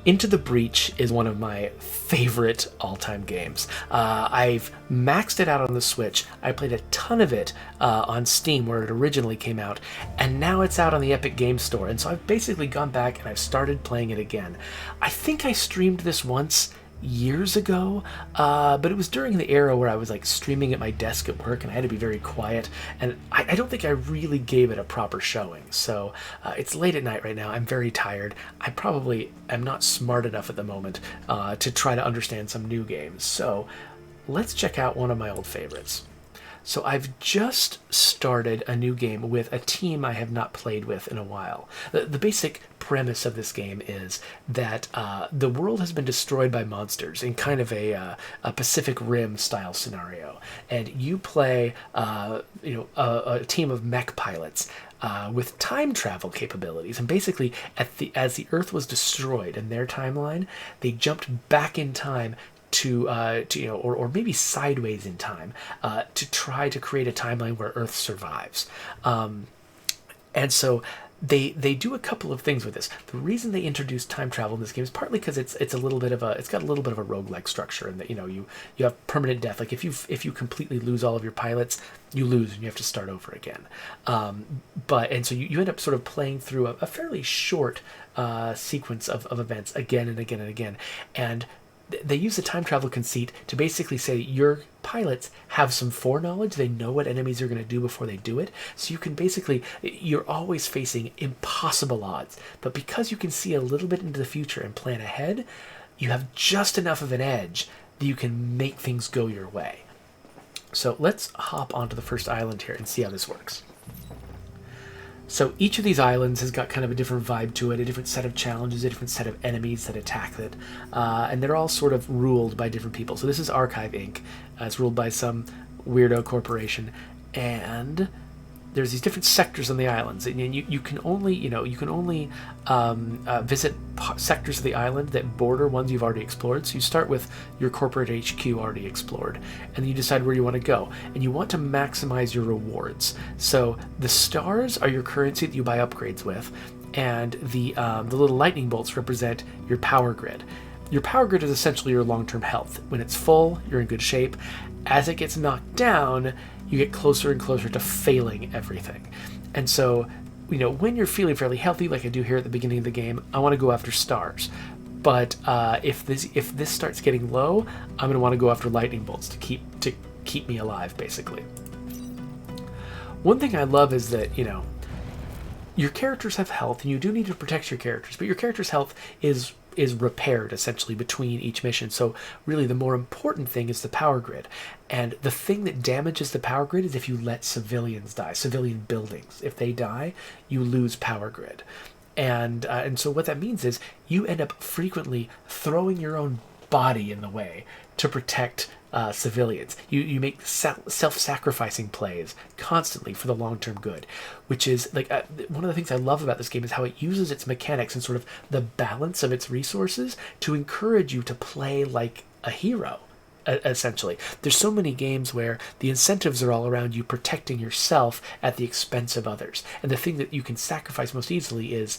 Into the Breach is one of my favorite all-time games. I've maxed it out on the Switch. I played a ton of it on Steam where it originally came out, and now it's out on the Epic Games Store, and so I've basically gone back and I've started playing it again. I think I streamed this once years ago, but it was during the era where I was like streaming at my desk at work and I had to be very quiet, and I don't think I really gave it a proper showing. So it's late at night right now. I'm very tired. I probably am not smart enough at the moment to try to understand some new games. So let's check out one of my old favorites. So I've just started a new game with a team I have not played with in a while. The basic premise of this game is that the world has been destroyed by monsters in kind of a Pacific Rim style scenario, and you play a team of mech pilots with time travel capabilities. And basically, as the Earth was destroyed in their timeline, they jumped back in time or maybe sideways in time to try to create a timeline where Earth survives. And so they do a couple of things with this. The reason they introduced time travel in this game is partly because it's got a little bit of a roguelike structure, and that you have permanent death. Like if you completely lose all of your pilots, you lose and you have to start over again. And so you end up sort of playing through a fairly short sequence of events again and again and again, and they use the time travel conceit to basically say your pilots have some foreknowledge. They know what enemies are going to do before they do it. So you're always facing impossible odds. But because you can see a little bit into the future and plan ahead, you have just enough of an edge that you can make things go your way. So let's hop onto the first island here and see how this works. So each of these islands has got kind of a different vibe to it, a different set of challenges, a different set of enemies that attack it, and they're all sort of ruled by different people. So this is Archive Inc. It's ruled by some weirdo corporation, and there's these different sectors on the islands, and you can only visit sectors of the island that border ones you've already explored. So you start with your corporate HQ already explored, and then you decide where you want to go, and you want to maximize your rewards. So the stars are your currency that you buy upgrades with, and the little lightning bolts represent your power grid. Your power grid is essentially your long-term health. When it's full, you're in good shape. As it gets knocked down, you get closer and closer to failing everything. And so, when you're feeling fairly healthy, like I do here at the beginning of the game, I want to go after stars. But if this starts getting low, I'm going to want to go after lightning bolts to keep me alive, basically. One thing I love is that, your characters have health, and you do need to protect your characters, but your character's health is repaired essentially between each mission. So really the more important thing is the power grid. And the thing that damages the power grid is if you let civilians die, civilian buildings. If they die, you lose power grid. And so what that means is you end up frequently throwing your own body in the way to protect civilians. You make self-sacrificing plays constantly for the long-term good, which is like one of the things I love about this game is how it uses its mechanics and sort of the balance of its resources to encourage you to play like a hero. Essentially, there's so many games where the incentives are all around you protecting yourself at the expense of others, and the thing that you can sacrifice most easily is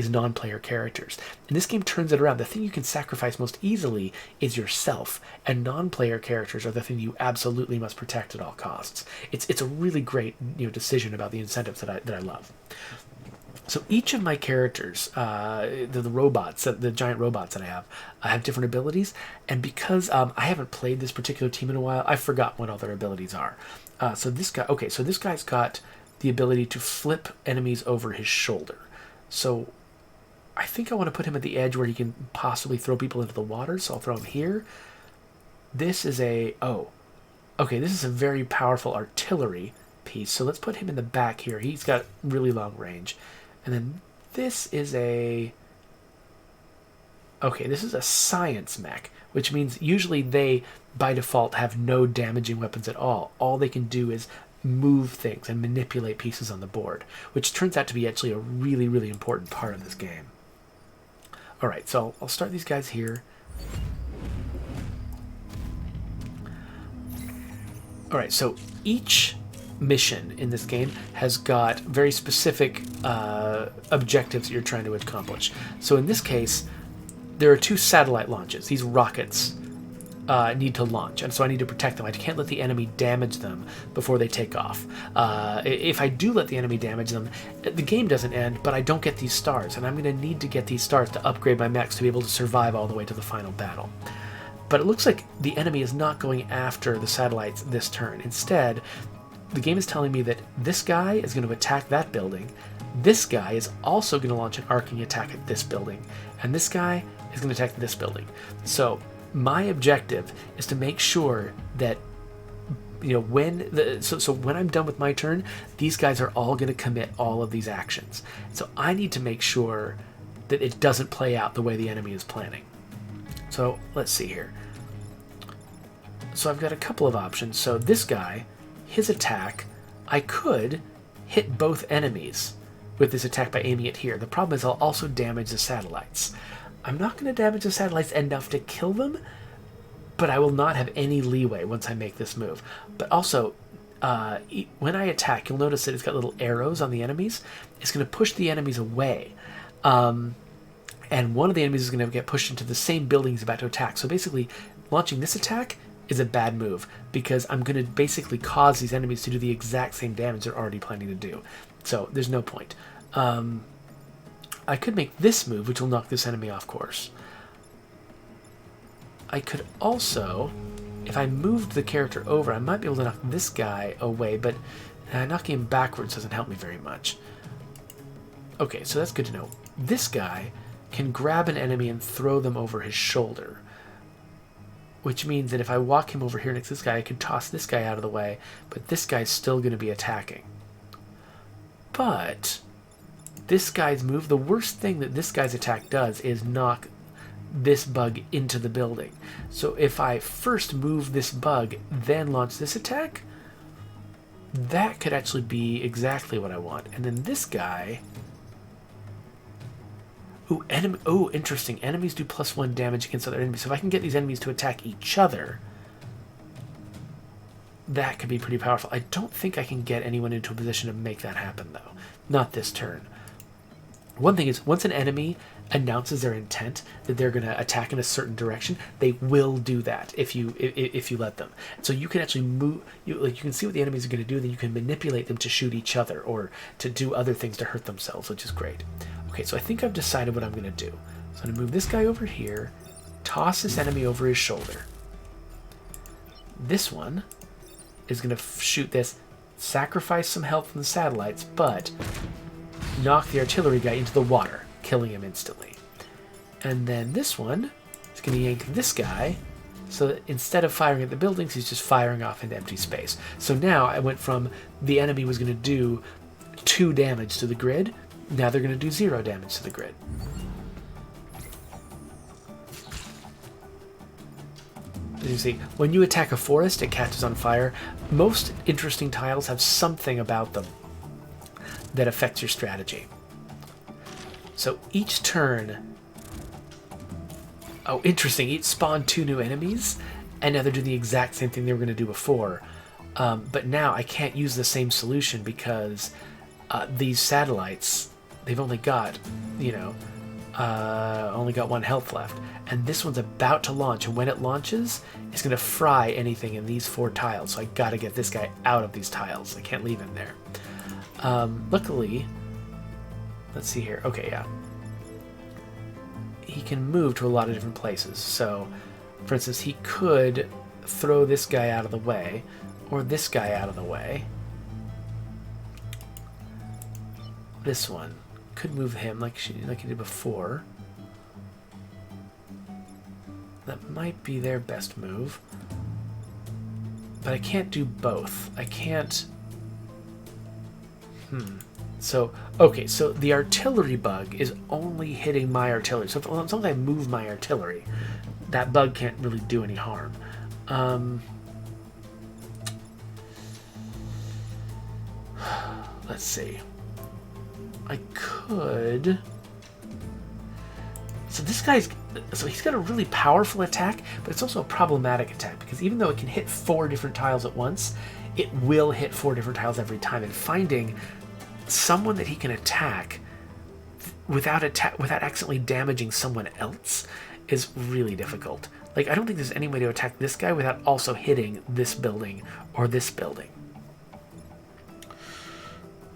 non-player characters. And this game turns it around. The thing you can sacrifice most easily is yourself, and non-player characters are the thing you absolutely must protect at all costs. It's a really great decision about the incentives that I love. So each of my characters, the robots, the giant robots that I have different abilities, and because I haven't played this particular team in a while, I forgot what all their abilities are. So this guy's got the ability to flip enemies over his shoulder. So I think I want to put him at the edge where he can possibly throw people into the water, so I'll throw him here. This is this is a very powerful artillery piece, so let's put him in the back here. He's got really long range. And then this is a science mech, which means usually they, by default, have no damaging weapons at all. All they can do is move things and manipulate pieces on the board, which turns out to be actually a really, really important part of this game. All right, so I'll start these guys here. All right, so each mission in this game has got very specific objectives that you're trying to accomplish. So in this case, there are 2 satellite launches. These rockets need to launch, and so I need to protect them. I can't let the enemy damage them before they take off. If I do let the enemy damage them, the game doesn't end, but I don't get these stars, and I'm going to need to get these stars to upgrade my mechs to be able to survive all the way to the final battle. But it looks like the enemy is not going after the satellites this turn. Instead, the game is telling me that this guy is going to attack that building, this guy is also going to launch an arcing attack at this building, and this guy is going to attack this building. So my objective is to make sure that, you know, when I'm done with my turn, these guys are all going to commit all of these actions. So I need to make sure that it doesn't play out the way the enemy is planning. So let's see here. So I've got a couple of options. So this guy, his attack, I could hit both enemies with this attack by aiming it here. The problem is I'll also damage the satellites. I'm not going to damage the satellites enough to kill them, but I will not have any leeway once I make this move. But also, when I attack, you'll notice that it's got little arrows on the enemies. It's going to push the enemies away. And one of the enemies is going to get pushed into the same building he's about to attack. So basically, launching this attack is a bad move, because I'm going to basically cause these enemies to do the exact same damage they're already planning to do. So there's no point. I could make this move, which will knock this enemy off course. I could also, if I moved the character over, I might be able to knock this guy away, but knocking him backwards doesn't help me very much. Okay, so that's good to know. This guy can grab an enemy and throw them over his shoulder, which means that if I walk him over here next to this guy, I can toss this guy out of the way, but this guy's still going to be attacking. But this guy's move, the worst thing that this guy's attack does is knock this bug into the building. So if I first move this bug, then launch this attack, that could actually be exactly what I want. And then this guy... Ooh, interesting. Enemies do +1 damage against other enemies. So if I can get these enemies to attack each other, that could be pretty powerful. I don't think I can get anyone into a position to make that happen, though. Not this turn. One thing is, once an enemy announces their intent that they're going to attack in a certain direction, they will do that if you let them. So you can actually move. You can see what the enemies are going to do, then you can manipulate them to shoot each other or to do other things to hurt themselves, which is great. Okay, so I think I've decided what I'm going to do. So I'm going to move this guy over here, toss this enemy over his shoulder. This one is going to shoot this, sacrifice some health from the satellites, but knock the artillery guy into the water, killing him instantly. And then this one is going to yank this guy, so that instead of firing at the buildings, he's just firing off into empty space. So now I went from the enemy was going to do 2 damage to the grid, now they're going to do 0 damage to the grid. As you see, when you attack a forest, it catches on fire. Most interesting tiles have something about them that affects your strategy. So each turn... Oh, interesting. Each spawned 2 new enemies, and now they're doing the exact same thing they were going to do before. But now I can't use the same solution because these satellites, they've only got, only got 1 health left. And this one's about to launch, and when it launches, it's going to fry anything in these 4 tiles. So I got to get this guy out of these tiles. I can't leave him there. Luckily, let's see here. Okay, yeah. He can move to a lot of different places. So, for instance, he could throw this guy out of the way, or this guy out of the way. This one could move him like he did before. That might be their best move. But I can't do both. I can't... So, okay, so the artillery bug is only hitting my artillery. So as long as I move my artillery, that bug can't really do any harm. Let's see. I could... So this guy's... So he's got a really powerful attack, but it's also a problematic attack, because even though it can hit 4 different tiles at once, it will hit 4 different tiles every time, and finding someone that he can attack without accidentally damaging someone else is really difficult. Like, I don't think there's any way to attack this guy without also hitting this building or this building.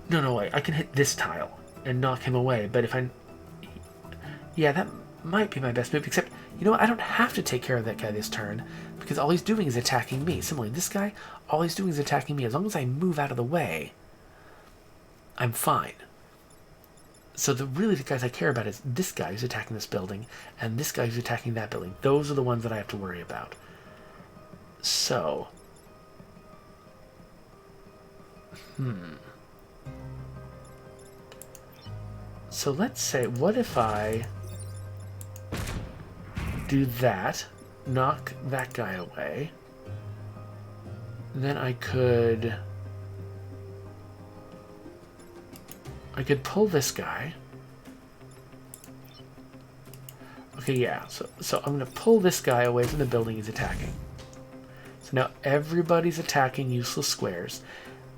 No, I can hit this tile and knock him away, but if I... Yeah, that might be my best move, except, you know what, I don't have to take care of that guy this turn, because all he's doing is attacking me. Similarly, this guy, all he's doing is attacking me. As long as I move out of the way, I'm fine. So really the guys I care about is this guy who's attacking this building, and this guy who's attacking that building. Those are the ones that I have to worry about. So... So let's say, what if I do that, knock that guy away, then I could pull this guy. Okay, yeah, so I'm going to pull this guy away from the building he's attacking. So now everybody's attacking useless squares.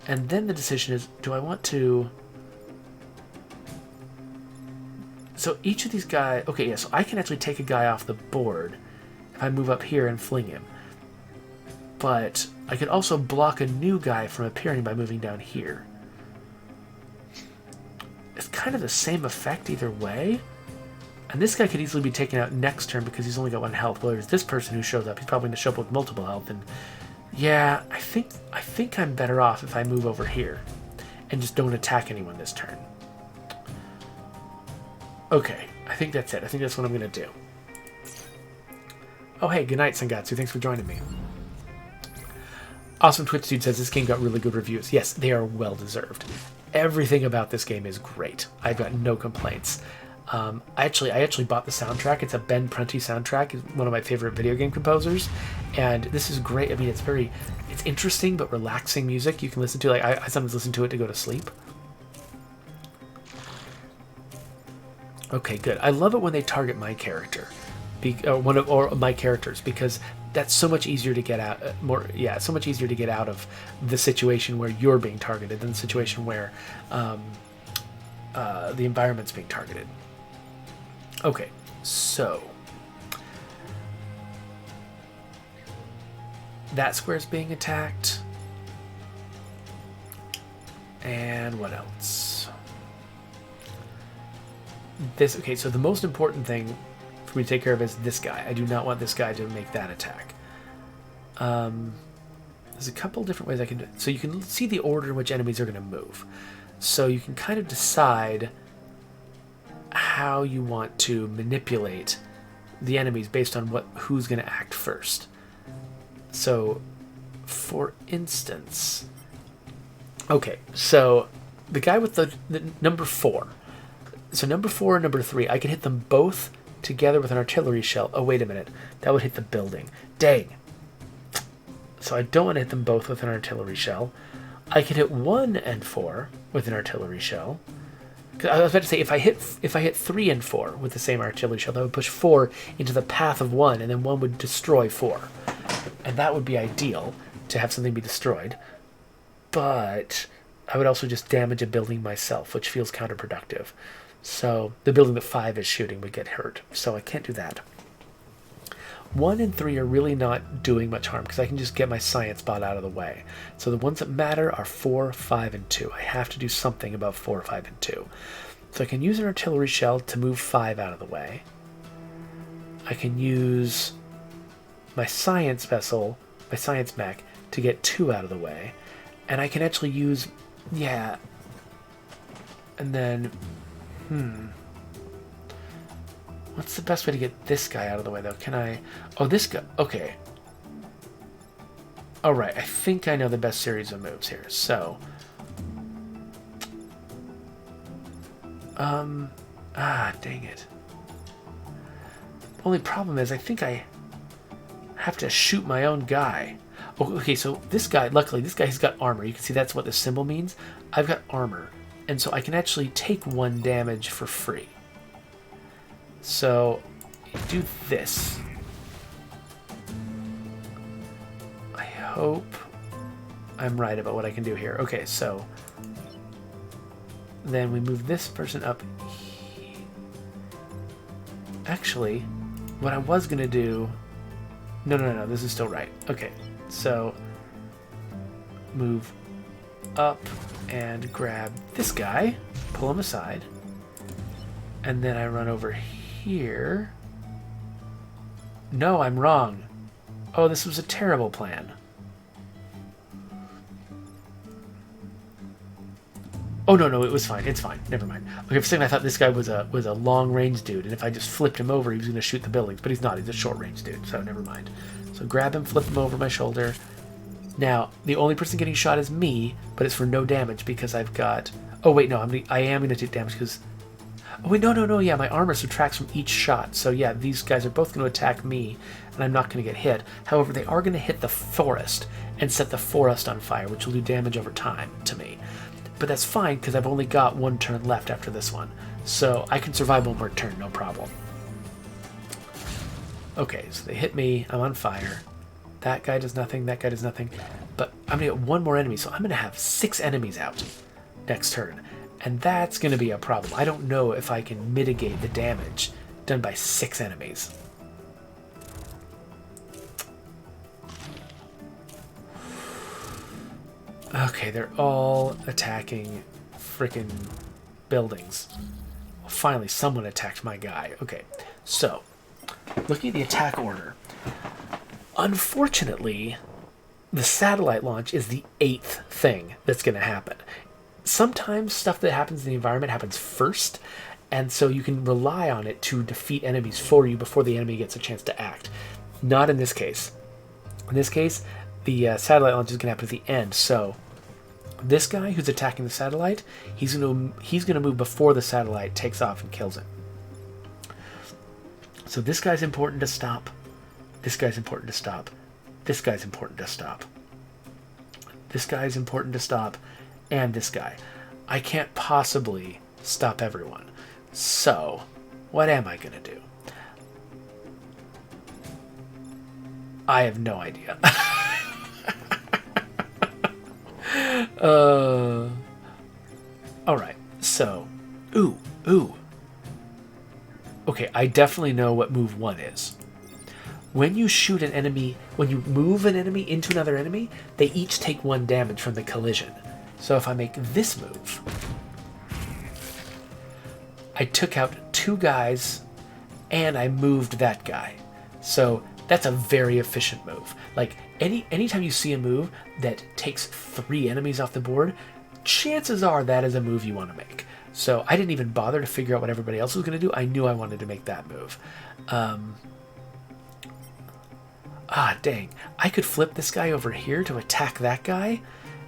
And then the decision is, do I want to... So each of these guys... Okay, yeah, so I can actually take a guy off the board if I move up here and fling him. But I could also block a new guy from appearing by moving down here. It's kind of the same effect either way. And this guy could easily be taken out next turn because he's only got 1 health. Whereas this person who shows up, he's probably going to show up with multiple health. And yeah, I think I'm better off if I move over here and just don't attack anyone this turn. Okay, I think that's it. I think that's what I'm going to do. Oh, hey, good night, Sangatsu. Thanks for joining me. Awesome Twitch Dude says this game got really good reviews. Yes, they are well deserved. Everything about this game is great. I've got no complaints. I actually bought the soundtrack. It's a Ben Prunty soundtrack. He's one of my favorite video game composers, and this is great. I mean, it's interesting but relaxing music you can listen to. Like I sometimes listen to it to go to sleep. Okay, good. I love it when they target my character, or my characters, because that's so much easier to get out. So much easier to get out of the situation where you're being targeted than the situation where the environment's being targeted. Okay, so that square's being attacked, and what else? Okay, so the most important thing for me to take care of is this guy. I do not want this guy to make that attack. There's a couple different ways I can do it. So you can see the order in which enemies are going to move. So you can kind of decide how you want to manipulate the enemies based on who's going to act first. So, for instance... Okay, so the guy with the number 4... So number 4 and number 3, I can hit them both together with an artillery shell. Oh, wait a minute. That would hit the building. Dang. So I don't want to hit them both with an artillery shell. I can hit 1 and 4 with an artillery shell. I was about to say, if I hit 3 and 4 with the same artillery shell, that would push 4 into the path of 1, and then 1 would destroy 4. And that would be ideal, to have something be destroyed. But I would also just damage a building myself, which feels counterproductive. So the building that 5 is shooting would get hurt. So I can't do that. 1 and 3 are really not doing much harm because I can just get my science bot out of the way. So the ones that matter are 4, 5, and 2. I have to do something about 4, 5, and 2. So I can use an artillery shell to move 5 out of the way. I can use my science vessel, my science mech, to get 2 out of the way. And I can actually use... Yeah. And then... What's the best way to get this guy out of the way, though? Can I... Oh, this guy... Okay. Alright, I think I know the best series of moves here. So... dang it. The only problem is I think I have to shoot my own guy. Oh, okay, so this guy, luckily, this guy has got armor. You can see that's what this symbol means. I've got armor. And so I can actually take 1 damage for free. So, do this. I hope I'm right about what I can do here. Okay, so then we move this person up. Actually, what I was going to do... No, this is still right. Okay, so move up and grab this guy, pull him aside, and then I run over here. No, I'm wrong. Oh, this was a terrible plan. Oh, no, it was fine. It's fine. Never mind. Okay, for a second I thought this guy was a long-range dude, and if I just flipped him over, he was going to shoot the buildings, but he's not. He's a short-range dude, so never mind. So grab him, flip him over my shoulder. Now, the only person getting shot is me, but it's for no damage because I've got... Oh, wait, no, I am going to take damage because... Oh, wait, no, yeah, my armor subtracts from each shot. So, yeah, these guys are both going to attack me, and I'm not going to get hit. However, they are going to hit the forest and set the forest on fire, which will do damage over time to me. But that's fine, because I've only got one turn left after this one. So I can survive one more turn, no problem. Okay, so they hit me, I'm on fire. That guy does nothing, that guy does nothing. But I'm going to get one more enemy, so I'm going to have 6 enemies out next turn. And that's going to be a problem. I don't know if I can mitigate the damage done by 6 enemies. Okay, they're all attacking frickin' buildings. Well, finally, someone attacked my guy. Okay, so, looking at the attack order. Unfortunately, the satellite launch is the 8th thing that's going to happen. Sometimes stuff that happens in the environment happens first, and so you can rely on it to defeat enemies for you before the enemy gets a chance to act. Not in this case. In this case, the satellite launch is going to happen at the end, so this guy who's attacking the satellite, he's going to move before the satellite takes off and kills him. So this guy's important to stop. This guy's important to stop. This guy's important to stop. This guy's important to stop. And this guy. I can't possibly stop everyone. So, what am I going to do? I have no idea. Alright, so... Ooh. Okay, I definitely know what move 1 is. When you shoot an enemy, when you move an enemy into another enemy, they each take 1 damage from the collision. So if I make this move, I took out 2 guys and I moved that guy. So that's a very efficient move. Like anytime you see a move that takes 3 enemies off the board, chances are that is a move you want to make. So I didn't even bother to figure out what everybody else was going to do. I knew I wanted to make that move. Dang. I could flip this guy over here to attack that guy.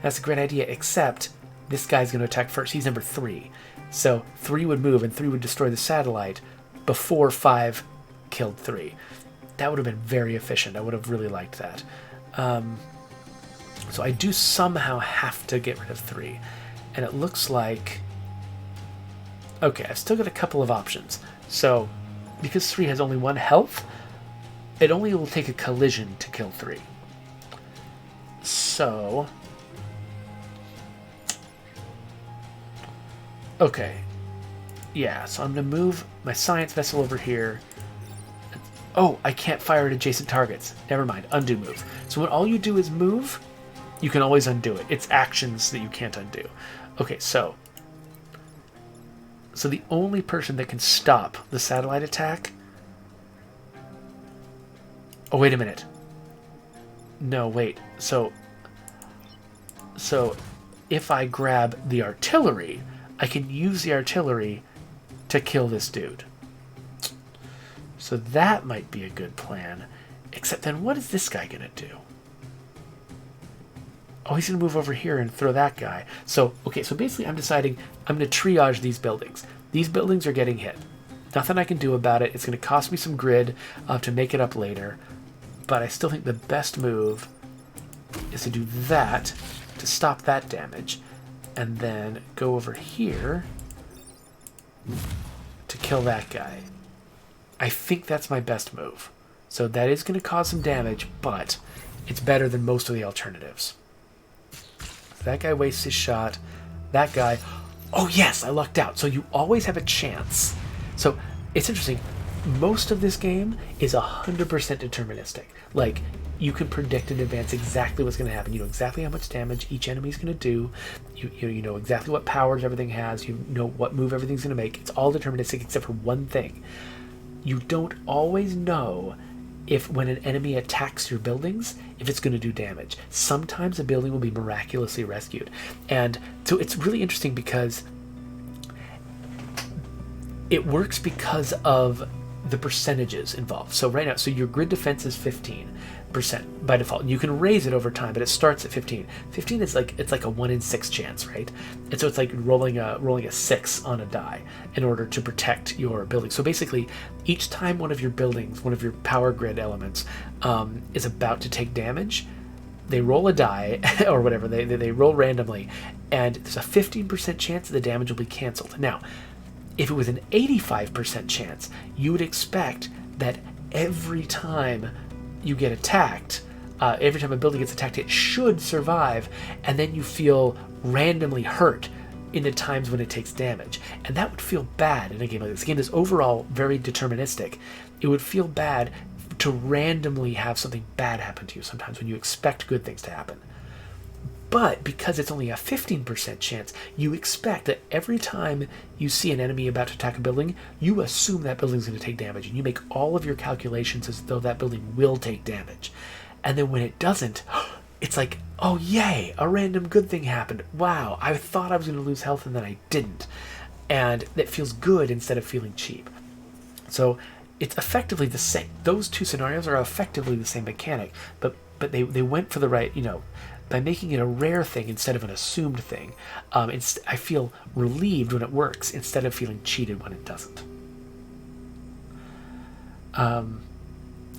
That's a great idea, except this guy's going to attack first. He's number 3. So 3 would move, and 3 would destroy the satellite before 5 killed 3. That would have been very efficient. I would have really liked that. So I do somehow have to get rid of 3. And it looks like... Okay, I've still got a couple of options. So, because 3 has only 1 health, it only will take a collision to kill 3. So... Okay. Yeah, so I'm going to move my science vessel over here. Oh, I can't fire at adjacent targets. Never mind. Undo move. So when all you do is move, you can always undo it. It's actions that you can't undo. Okay, so the only person that can stop the satellite attack... Oh, wait a minute. No, wait. So if I grab the artillery... I can use the artillery to kill this dude. So that might be a good plan. Except then what is this guy going to do? Oh, he's going to move over here and throw that guy. So, okay, so basically I'm deciding I'm going to triage these buildings. These buildings are getting hit. Nothing I can do about it. It's going to cost me some grid to make it up later. But I still think the best move is to do that to stop that damage. And then go over here to kill that guy. I think that's my best move. So that is going to cause some damage, but it's better than most of the alternatives. That guy wastes his shot. That guy... Oh yes, I lucked out. So you always have a chance. So it's interesting. most of this game is 100% deterministic. Like, you can predict in advance exactly what's going to happen. You know exactly how much damage each enemy is going to do. You know exactly what powers everything has. You know what move everything's going to make. It's all deterministic except for one thing. You don't always know if when an enemy attacks your buildings, if it's going to do damage. Sometimes a building will be miraculously rescued. And so it's really interesting because it works because of the percentages involved. So right now, so your grid defense is 15% by default. You can raise it over time, but it starts at 15. 15 is like, it's like a 1 in 6 chance, right? And so it's like rolling a 6 on a die in order to protect your building. So basically, each time one of your buildings, one of your power grid elements, is about to take damage, they roll a die or whatever. They roll randomly, and there's a 15% chance that the damage will be canceled. Now, if it was an 85% chance, you would expect that every time you get attacked, every time a building gets attacked, it should survive, and then you feel randomly hurt in the times when it takes damage. And that would feel bad in a game like this. This game is overall very deterministic. It would feel bad to randomly have something bad happen to you sometimes when you expect good things to happen. But because it's only a 15% chance, you expect that every time you see an enemy about to attack a building, you assume that building's going to take damage, and you make all of your calculations as though that building will take damage. And then when it doesn't, it's like, oh yay, a random good thing happened. Wow, I thought I was going to lose health and then I didn't. And that feels good instead of feeling cheap. So it's effectively the same. Those two scenarios are effectively the same mechanic, but they went for the right, by making it a rare thing instead of an assumed thing. I feel relieved when it works instead of feeling cheated when it doesn't.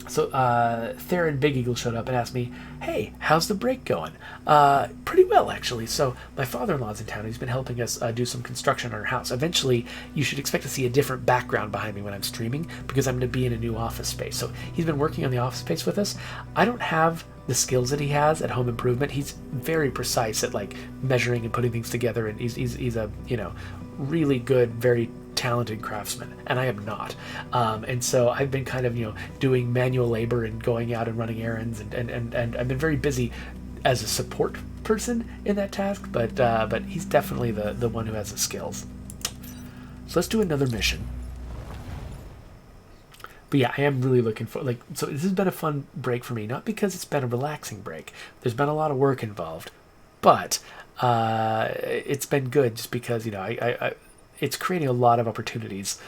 So Theron Big Eagle showed up and asked me, hey, how's the break going? Pretty well, actually. So my father-in-law's in town. He's been helping us do some construction on our house. Eventually, you should expect to see a different background behind me when I'm streaming because I'm going to be in a new office space. So he's been working on the office space with us. I don't have the skills that he has at home improvement. He's very precise at like measuring and putting things together, and he's a really good, very talented craftsman, and I am not. And so I've been kind of doing manual labor and going out and running errands, and I've been very busy as a support person in that task. But he's definitely the one who has the skills. So let's do another mission. But yeah, I am really looking for, so this has been a fun break for me, not because it's been a relaxing break. There's been a lot of work involved, but it's been good just because, it's creating a lot of opportunities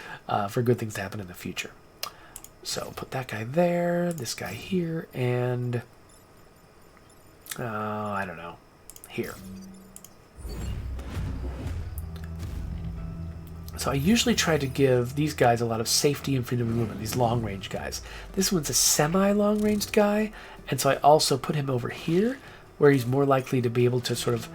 for good things to happen in the future. So put that guy there, this guy here, and, I don't know, here. So I usually try to give these guys a lot of safety and freedom of movement, these long-range guys. This one's a semi-long-ranged guy, and so I also put him over here, where he's more likely to be able to sort of,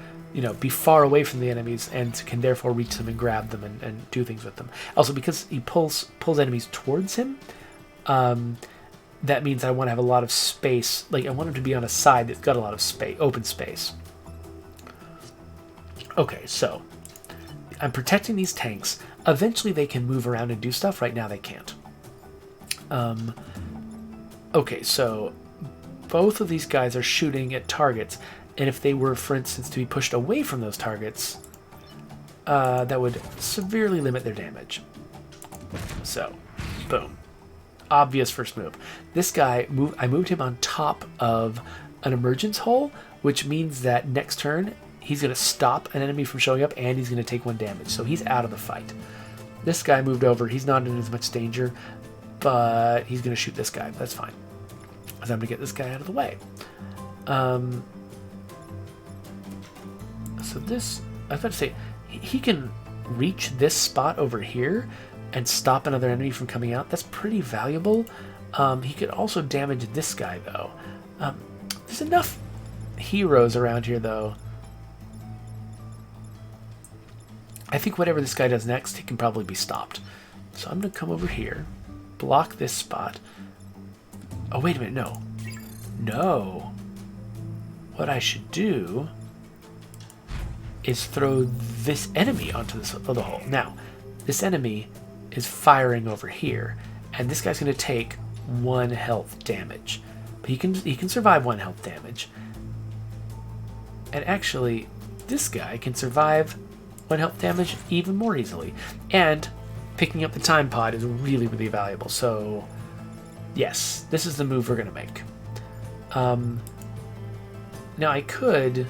be far away from the enemies and can therefore reach them and grab them and do things with them. Also, because he pulls enemies towards him, that means I want to have a lot of space. Like, I want him to be on a side that's got a lot of space, open space. Okay, so I'm protecting these tanks. Eventually they can move around and do stuff. Right now they can't. Okay, so both of these guys are shooting at targets, and if they were, for instance, to be pushed away from those targets, that would severely limit their damage. So, boom. Obvious first move. This guy, I moved him on top of an emergence hole, which means that next turn he's going to stop an enemy from showing up, and he's going to take 1 damage. So he's out of the fight. This guy moved over. He's not in as much danger, but he's going to shoot this guy. That's fine. So I'm going to get this guy out of the way. So this, I was about to say, he can reach this spot over here and stop another enemy from coming out. That's pretty valuable. He could also damage this guy, though. There's enough heroes around here, though. I think whatever this guy does next, he can probably be stopped. So I'm going to come over here, block this spot. Oh, wait a minute, no. No. What I should do is throw this enemy onto this other hole. Now, this enemy is firing over here, and this guy's going to take 1 health damage. But he can survive 1 health damage. And actually, this guy can survive 1 health damage even more easily. And picking up the time pod is really, really valuable. So, yes, this is the move we're going to make. Now, I can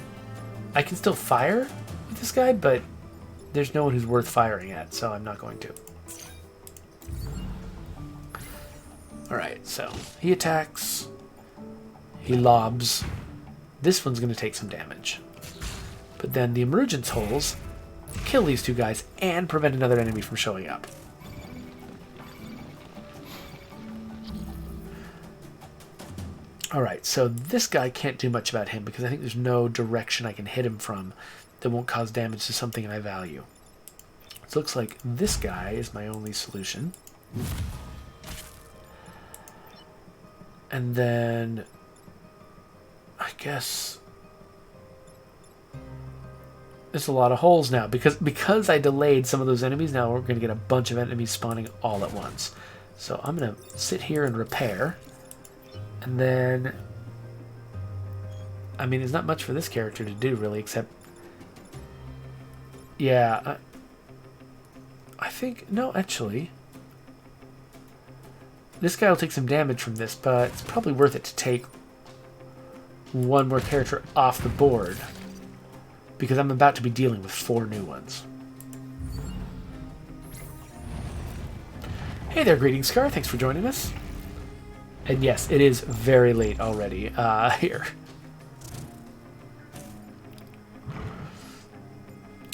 still fire with this guy, but there's no one who's worth firing at, so I'm not going to. Alright, so he attacks. He lobs. This one's going to take some damage. But then the emergence holes kill these 2 guys and prevent another enemy from showing up. Alright, so this guy can't do much about him because I think there's no direction I can hit him from that won't cause damage to something I value. So it looks like this guy is my only solution. And then I guess there's a lot of holes now because I delayed some of those enemies. Now we're going to get a bunch of enemies spawning all at once. So I'm going to sit here and repair. And then, I mean, there's not much for this character to do, really, except, yeah, I think, no, actually, this guy will take some damage from this, but it's probably worth it to take 1 more character off the board, because I'm about to be dealing with 4 new ones. Hey there, Greetings Scar, thanks for joining us. And yes, it is very late already here.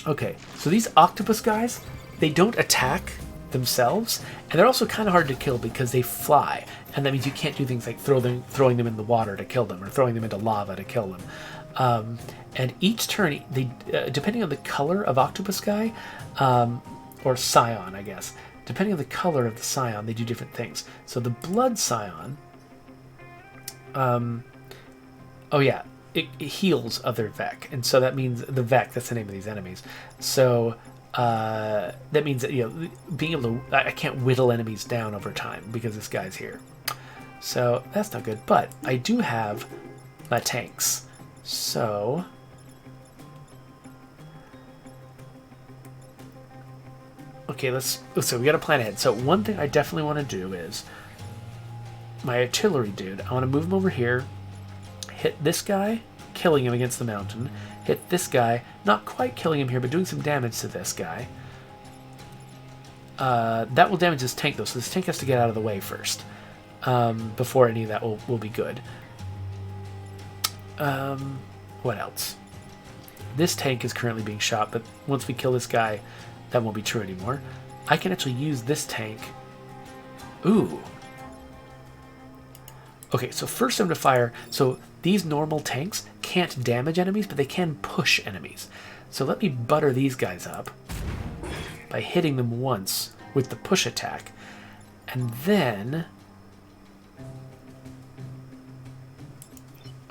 Okay, so these octopus guys, they don't attack themselves, and they're also kind of hard to kill because they fly, and that means you can't do things like throwing them in the water to kill them or throwing them into lava to kill them. And each turn, they depending on the color of octopus guy, or scion, I guess, depending on the color of the scion, they do different things. So the blood scion, oh yeah, it heals other Vec, and so that means the Vec, that's the name of these enemies. So that means that, you know, being able to, I can't whittle enemies down over time because this guy's here. So that's not good, but I do have my tanks. So okay, so we got a plan ahead. So one thing I definitely want to do is my artillery dude. I want to move him over here, hit this guy, killing him against the mountain, hit this guy, not quite killing him here, but doing some damage to this guy. That will damage this tank, though, so this tank has to get out of the way first, before any of that will be good. What else? This tank is currently being shot, but once we kill this guy, that won't be true anymore. I can actually use this tank. Ooh. Okay, so first I'm going to fire. So these normal tanks can't damage enemies, but they can push enemies. So let me butter these guys up by hitting them once with the push attack. And then,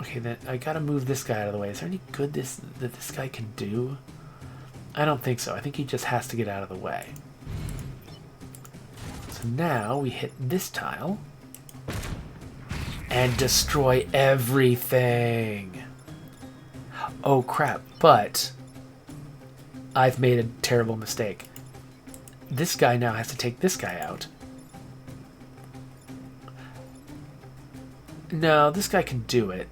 okay, then I gotta move this guy out of the way. Is there any good that this guy can do? I don't think so. I think he just has to get out of the way. So now we hit this tile and destroy everything. Oh crap, but I've made a terrible mistake. This guy now has to take this guy out. No, this guy can do it.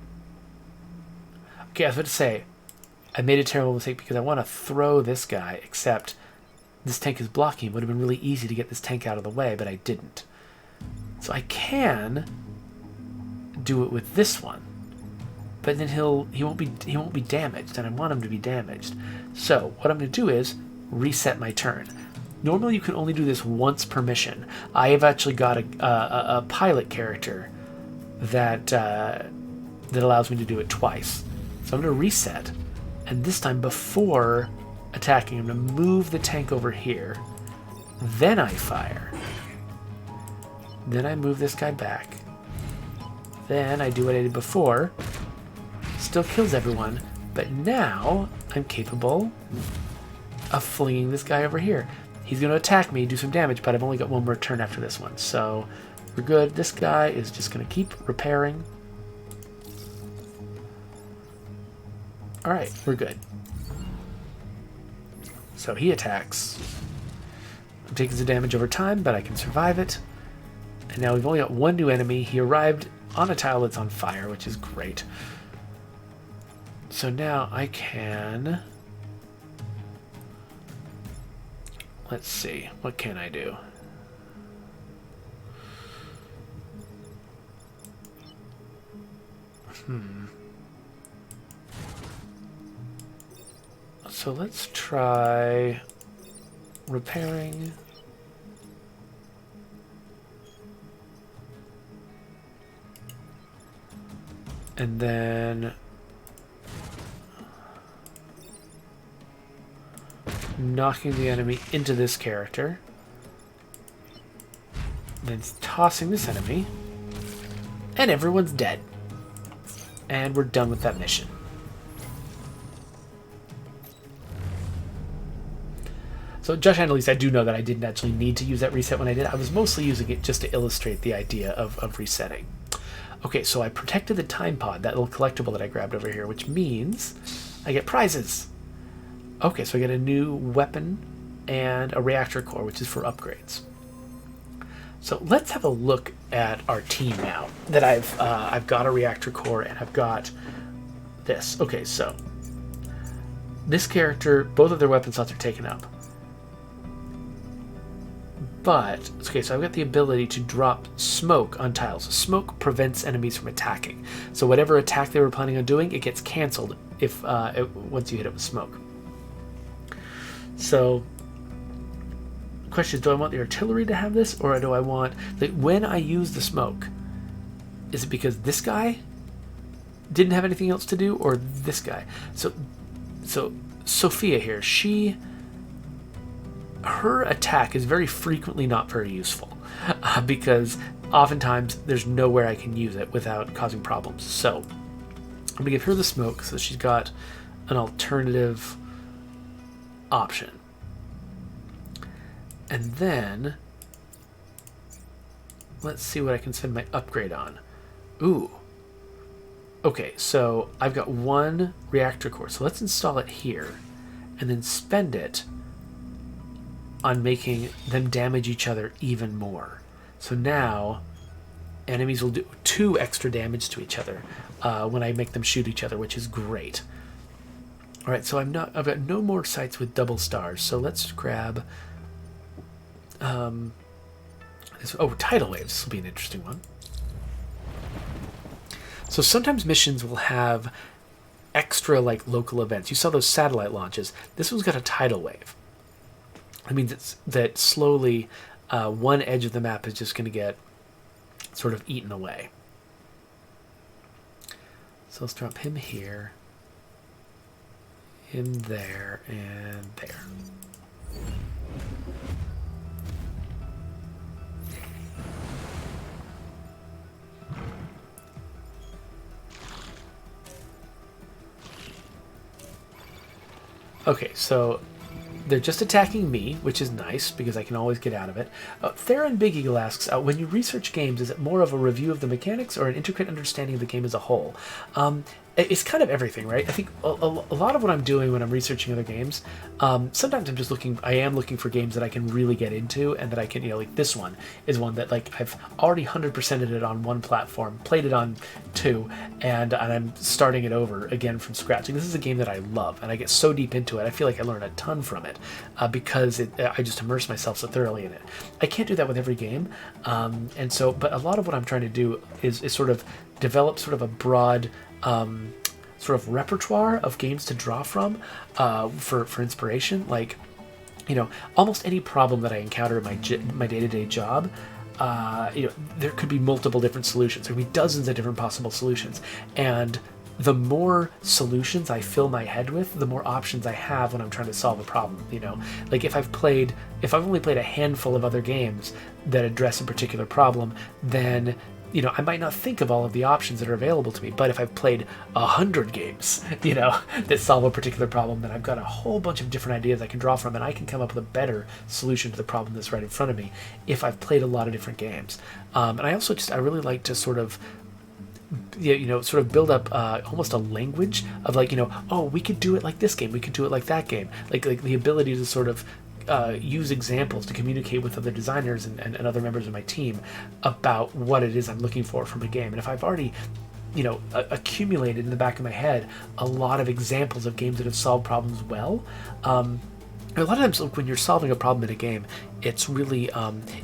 Okay, I was about to say, I made a terrible mistake because I want to throw this guy, except this tank is blocking. It would have been really easy to get this tank out of the way, but I didn't. So I can do it with this one, but then he won't be damaged, and I want him to be damaged. So what I'm going to do is reset my turn. Normally you can only do this once per mission. I have actually got a pilot character that allows me to do it twice. So I'm going to reset, and this time before attacking, I'm going to move the tank over here. Then I fire. Then I move this guy back. Then I do what I did before. Still kills everyone, but now I'm capable of flinging this guy over here. He's going to attack me, do some damage, but I've only got one more turn after this one. So we're good. This guy is just going to keep repairing. Alright, we're good. So he attacks. I'm taking some damage over time, but I can survive it. And now we've only got one new enemy. He arrived on a tile that's on fire, which is great. So now I can... Let's see. What can I do? So let's try repairing. And then knocking the enemy into this character. Then tossing this enemy. And everyone's dead. And we're done with that mission. So Josh and Annalise, I do know that I didn't actually need to use that reset when I did. I was mostly using it just to illustrate the idea of resetting. Okay, so I protected the time pod, that little collectible that I grabbed over here, which means I get prizes. Okay, so I get a new weapon and a reactor core, which is for upgrades. So let's have a look at our team now that I've got a reactor core and I've got this. Okay, so this character, both of their weapon slots are taken up. But, okay, so I've got the ability to drop smoke on tiles. Smoke prevents enemies from attacking. So whatever attack they were planning on doing, it gets canceled if once you hit it with smoke. So, the question is, do I want the artillery to have this, or do I want, like, when I use the smoke, is it because this guy didn't have anything else to do, or this guy? So Sophia here, her attack is very frequently not very useful because oftentimes there's nowhere I can use it without causing problems. So I'm going to give her the smoke so she's got an alternative option. And then let's see what I can spend my upgrade on. Ooh. Okay, so I've got one reactor core. So let's install it here and then spend it on making them damage each other even more. So now enemies will do 2 extra damage to each other when I make them shoot each other, which is great. All right, so I've got no more sites with double stars. So let's grab tidal waves. This will be an interesting one. So sometimes missions will have extra like local events. You saw those satellite launches. This one's got a tidal wave. That means that slowly one edge of the map is just going to get sort of eaten away. So let's drop him here, him there, and there. Okay, so they're just attacking me, which is nice because I can always get out of it. Theron Big Eagle asks, when you research games, is it more of a review of the mechanics or an intricate understanding of the game as a whole? It's kind of everything, right? I think a lot of what I'm doing when I'm researching other games, sometimes I am looking for games that I can really get into and that I can, like this one is one that like I've already 100%ed it on one platform, played it on 2, and I'm starting it over again from scratch. And this is a game that I love, and I get so deep into it. I feel like I learn a ton from it because I just immerse myself so thoroughly in it. I can't do that with every game, but a lot of what I'm trying to do is sort of develop sort of a broad sort of repertoire of games to draw from for inspiration. Like, almost any problem that I encounter in my day-to-day job, there could be multiple different solutions. There could be dozens of different possible solutions. And the more solutions I fill my head with, the more options I have when I'm trying to solve a problem. Like if I've only played a handful of other games that address a particular problem, then I might not think of all of the options that are available to me, but if I've played 100 games, that solve a particular problem, then I've got a whole bunch of different ideas I can draw from, and I can come up with a better solution to the problem that's right in front of me if I've played a lot of different games. And I also I really like to sort of build up almost a language of like, oh, we could do it like this game, we could do it like that game, like the ability to sort of use examples to communicate with other designers and other members of my team about what it is I'm looking for from a game. And if I've already accumulated in the back of my head a lot of examples of games that have solved problems well, a lot of times, when you're solving a problem in a game, it's really,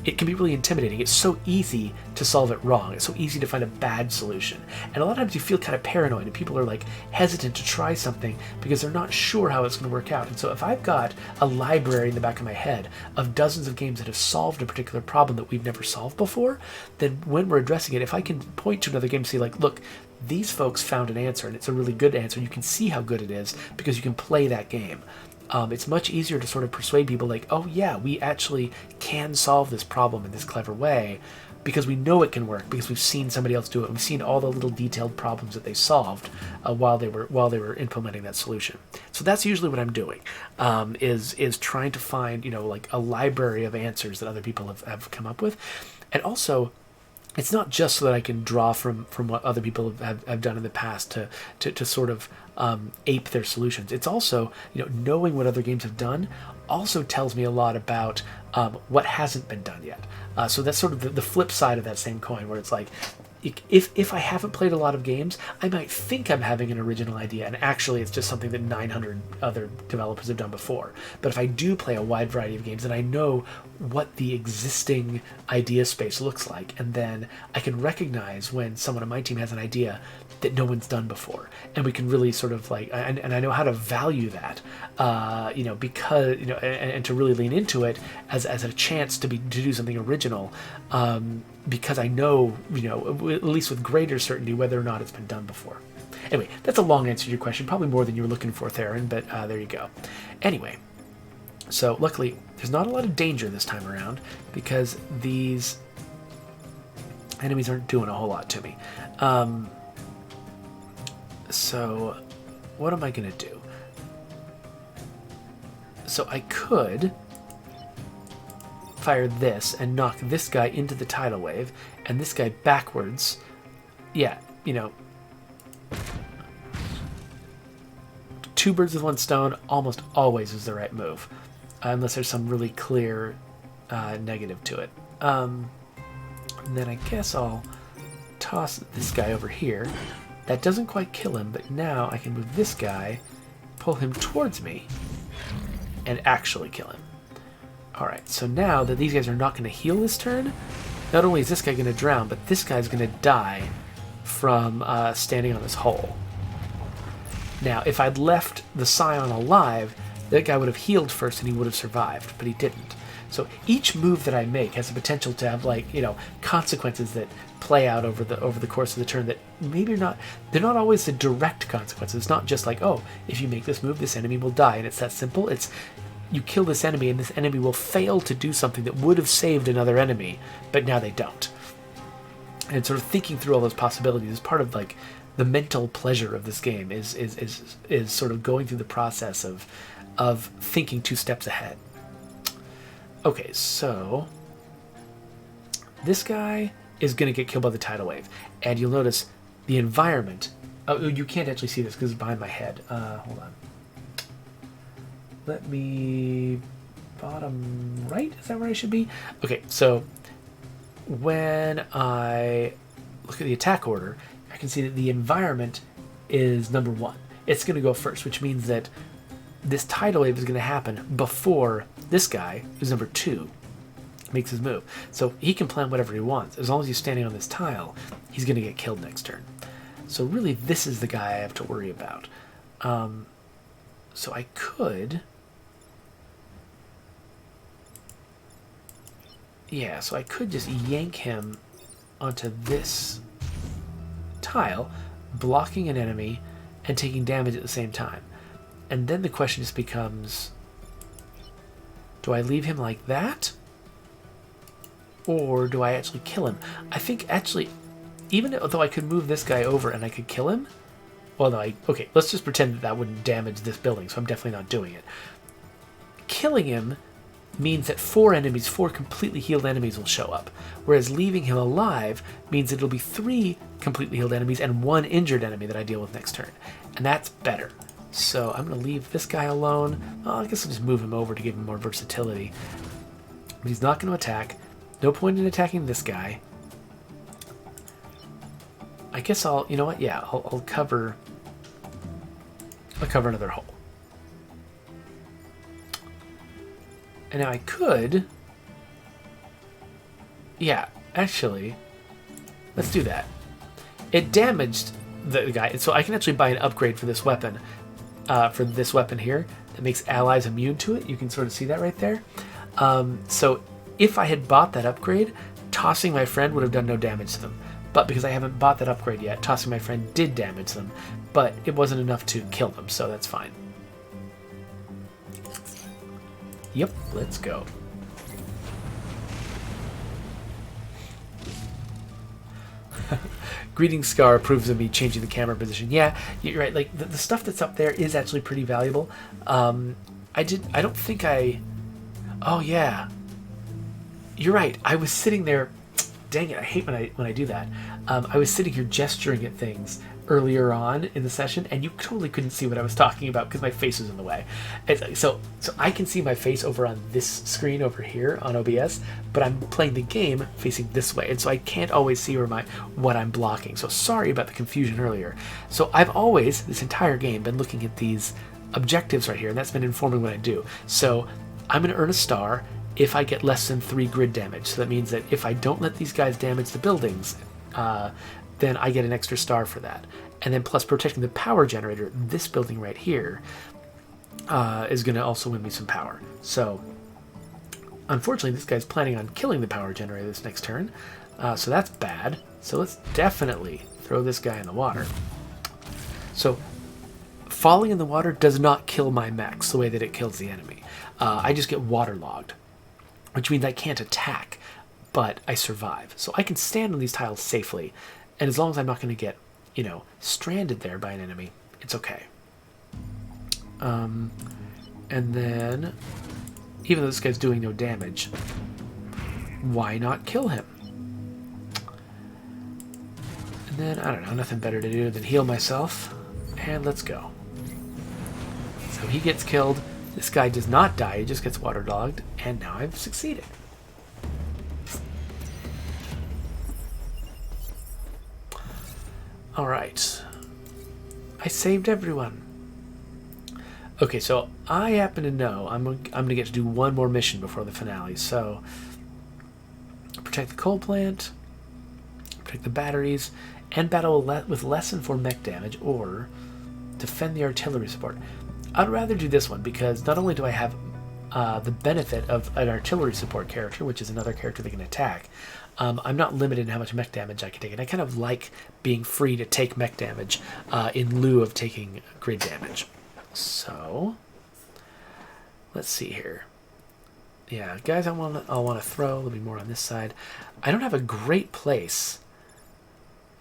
it can be really intimidating. It's so easy to solve it wrong. It's so easy to find a bad solution. And a lot of times you feel kind of paranoid, and people are like hesitant to try something because they're not sure how it's going to work out. And so if I've got a library in the back of my head of dozens of games that have solved a particular problem that we've never solved before, then when we're addressing it, if I can point to another game and say, like, look, these folks found an answer, and it's a really good answer, you can see how good it is because you can play that game. It's much easier to sort of persuade people like, oh yeah, we actually can solve this problem in this clever way because we know it can work, because we've seen somebody else do it. We've seen all the little detailed problems that they solved while they were implementing that solution. So that's usually what I'm doing, is trying to find, like a library of answers that other people have come up with. And also, it's not just so that I can draw from what other people have done in the past to sort of ape their solutions. It's also, knowing what other games have done also tells me a lot about what hasn't been done yet. So that's sort of the flip side of that same coin, where it's like, if I haven't played a lot of games, I might think I'm having an original idea, and actually it's just something that 900 other developers have done before. But if I do play a wide variety of games, and I know what the existing idea space looks like, and then I can recognize when someone on my team has an idea that no one's done before, and we can really sort of like, and I know how to value that, because, and to really lean into it as a chance to do something original, because I know, at least with greater certainty, whether or not it's been done before. Anyway, that's a long answer to your question, probably more than you were looking for, Theron, but there you go. Anyway, so luckily, there's not a lot of danger this time around, because these enemies aren't doing a whole lot to me. So, what am I going to do? So I could fire this and knock this guy into the tidal wave, and this guy backwards. Yeah, two birds with one stone almost always is the right move, unless there's some really clear negative to it. And then I guess I'll toss this guy over here. That doesn't quite kill him, but now I can move this guy, pull him towards me, and actually kill him. Alright, so now that these guys are not going to heal this turn, not only is this guy going to drown, but this guy's going to die from standing on this hole. Now, if I'd left the Scion alive, that guy would have healed first and he would have survived, but he didn't. So each move that I make has the potential to have, like, consequences that play out over the course of the turn that maybe they're not always the direct consequences. It's not just like, oh, if you make this move, this enemy will die, and it's that simple. It's you kill this enemy, and this enemy will fail to do something that would have saved another enemy, but now they don't. And sort of thinking through all those possibilities is part of, like, the mental pleasure of this game is sort of going through the process of thinking 2 steps ahead. Okay, so this guy is going to get killed by the tidal wave, and you'll notice the environment. Oh, you can't actually see this because it's behind my head. Hold on. Let me bottom right. Is that where I should be? Okay, so when I look at the attack order, I can see that the environment is number 1. It's going to go first, which means that this tidal wave is going to happen before this guy, who's number 2, makes his move. So he can plan whatever he wants. As long as he's standing on this tile, he's going to get killed next turn. So really, this is the guy I have to worry about. So I could... Yeah, so I could just yank him onto this tile, blocking an enemy and taking damage at the same time. And then the question just becomes, do I leave him like that? Or do I actually kill him? I think actually even though I could move this guy over and I could kill him, well, no, okay, let's just pretend that wouldn't damage this building, so I'm definitely not doing it. Killing him means that 4 completely healed enemies will show up, whereas leaving him alive means it'll be 3 completely healed enemies and 1 injured enemy that I deal with next turn, and that's better. So I'm going to leave this guy alone. Well, I guess I'll just move him over to give him more versatility. But he's not going to attack. No point in attacking this guy. I guess I'll, you know what? Yeah, I'll cover another hole. And now I could... Yeah, actually, let's do that. It damaged the guy, so I can actually buy an upgrade for this weapon. Here that makes allies immune to it. You can sort of see that right there. So if I had bought that upgrade, tossing my friend would have done no damage to them. But because I haven't bought that upgrade yet, tossing my friend did damage them, but it wasn't enough to kill them, so that's fine. Yep, let's go. Greeting Scar approves of me changing the camera position. Yeah, you're right. Like the stuff that's up there is actually pretty valuable. I don't think I... Oh yeah. You're right. I was sitting there. Dang it! I hate when I do that. I was sitting here gesturing at things earlier on in the session, and you totally couldn't see what I was talking about because my face was in the way. So I can see my face over on this screen over here on OBS, but I'm playing the game facing this way, and so I can't always see what I'm blocking. So sorry about the confusion earlier. So I've always, this entire game, been looking at these objectives right here, and that's been informing what I do. So I'm going to earn a star if I get less than 3 grid damage. So that means that if I don't let these guys damage the buildings, then I get an extra star for that. And then plus protecting the power generator, this building right here is going to also win me some power. So unfortunately, this guy's planning on killing the power generator this next turn. So that's bad. So let's definitely throw this guy in the water. So falling in the water does not kill my mechs the way that it kills the enemy. I just get waterlogged, which means I can't attack, but I survive. So I can stand on these tiles safely, and as long as I'm not going to get, stranded there by an enemy, it's okay. And then, even though this guy's doing no damage, why not kill him? And then, I don't know, nothing better to do than heal myself, and let's go. So he gets killed. This guy does not die, he just gets waterlogged, and now I've succeeded. Alright. I saved everyone. Okay, so I happen to know I'm going to get to do one more mission before the finale, so protect the coal plant, protect the batteries, and battle with less than 4 mech damage, or defend the artillery support. I'd rather do this one because not only do I have the benefit of an artillery support character, which is another character that can attack, I'm not limited in how much mech damage I can take, and I kind of like being free to take mech damage in lieu of taking grid damage. So let's see here. Yeah, guys, I'll want to throw. There'll be more on this side. I don't have a great place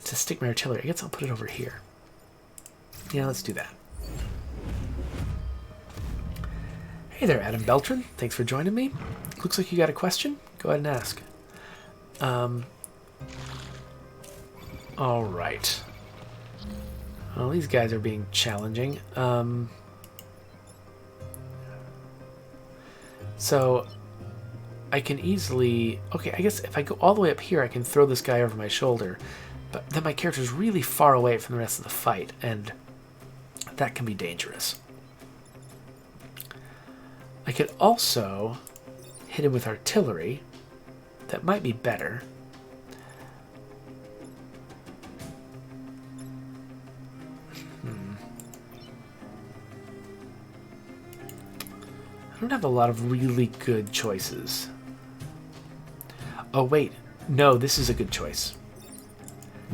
to stick my artillery. I guess I'll put it over here. Yeah, let's do that. Hey there, Adam Beltran. Thanks for joining me. Looks like you got a question. Go ahead and ask. All right. Well, these guys are being challenging. So I can easily... Okay, I guess if I go all the way up here, I can throw this guy over my shoulder. But then my character's really far away from the rest of the fight, and that can be dangerous. I could also hit him with artillery. That might be better. I don't have a lot of really good choices. Oh wait, no, this is a good choice.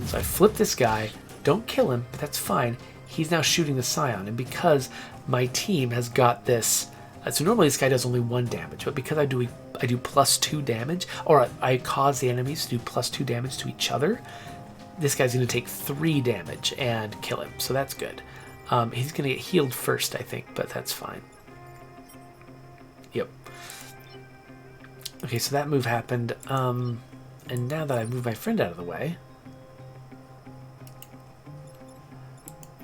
So I flip this guy, don't kill him, but that's fine. He's now shooting the Scion, and because my team has got this... So normally this guy does only 1 damage, but because I do +2 damage, or I cause the enemies to do +2 damage to each other, this guy's going to take 3 damage and kill him, so that's good. He's going to get healed first, I think, but that's fine. Yep. Okay, so that move happened, and now that I've moved my friend out of the way,